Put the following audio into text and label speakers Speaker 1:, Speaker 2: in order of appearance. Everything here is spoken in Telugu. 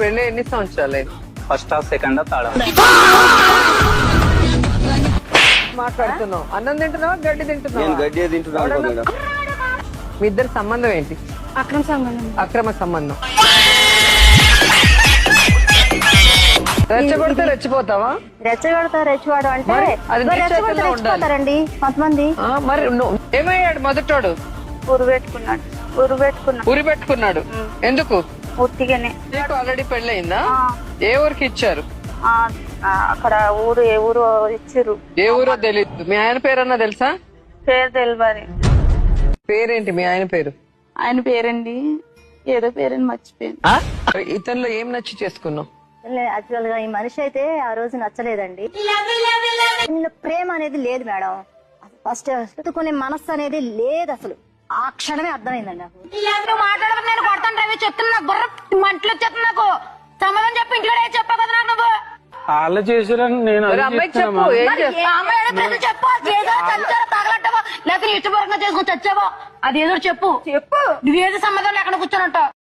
Speaker 1: పెళ్లి ఎన్ని సంవత్సరాలు?
Speaker 2: First second third.
Speaker 1: మాట్లాడుతున్నావు, అన్నం తింటున్నావా గడ్డి
Speaker 2: నేను
Speaker 1: తింటున్నావా?
Speaker 2: గడ్డి తింటున్నాను మేడం.
Speaker 1: మీ ఇద్దరి సంబంధం ఏంటి?
Speaker 3: అక్రమ సంబంధం.
Speaker 1: అక్రమ సంబంధం. రెచ్చగొడితే రెచ్చిపోతావా?
Speaker 3: రెచ్చగొడతాడు అంటే
Speaker 1: మరి అది నీ చేతుల్లో ఉండాలి.
Speaker 3: రెచ్చిపోతారండి కొంతమంది.
Speaker 1: మరి ఏమయ్యాడు మొదటోడు?
Speaker 3: ఉరి పెట్టుకున్నాడు.
Speaker 1: ఎందుకు?
Speaker 3: ఉట్టిగానే.
Speaker 1: నీకు ఆల్రెడీ పెళ్ళయిందా? ఏ ఊరికి ఇచ్చారు?
Speaker 3: అక్కడ ఏ ఊరు ఇచ్చిర్రు.
Speaker 1: ఏ ఊరో తెలియదు. మీ ఆయన పేరన్నా తెలుసా?
Speaker 3: పేరు తెలియదు.
Speaker 1: పేరేంటి మీ ఆయన పేరు?
Speaker 3: ఆయన పేరండి ఏదో పేరుని మర్చిపోయింది.
Speaker 1: ఇతనిలో ఏం నచ్చి చేసుకున్నావు?
Speaker 4: యాక్చువల్ గా ఈ మనిషి అయితే ఆ రోజు నచ్చలేదండి. ఇందులో ప్రేమ అనేది లేదు మేడం. ఫస్ట్ ఎత్తుకునే మనస్సు అనేది లేదు అసలు. ఆ క్షణమే అర్థమైందండి నాకు.
Speaker 3: మాట్లాడదు నేను కొడతాను రవి చెప్తున్నా బుర్ర మంటలు వచ్చేస్తుంది నాకు. సమాధానం చెప్పి ఇంట్లో చెప్పావు కదా నాకు నువ్వు.
Speaker 5: వాళ్ళు చేసారని నేను
Speaker 1: మరి అమ్మాయికి చెప్పు, ఏం చేస్తావు?
Speaker 3: చెప్పు తగలట్టవో లేకపోతే ఇష్టపూర్వకంగా చేసుకుని చచ్చావో అది ఏదో చెప్పు. నువ్వేది సమాధానం ఎక్కడ కూర్చొని ఉంటావు.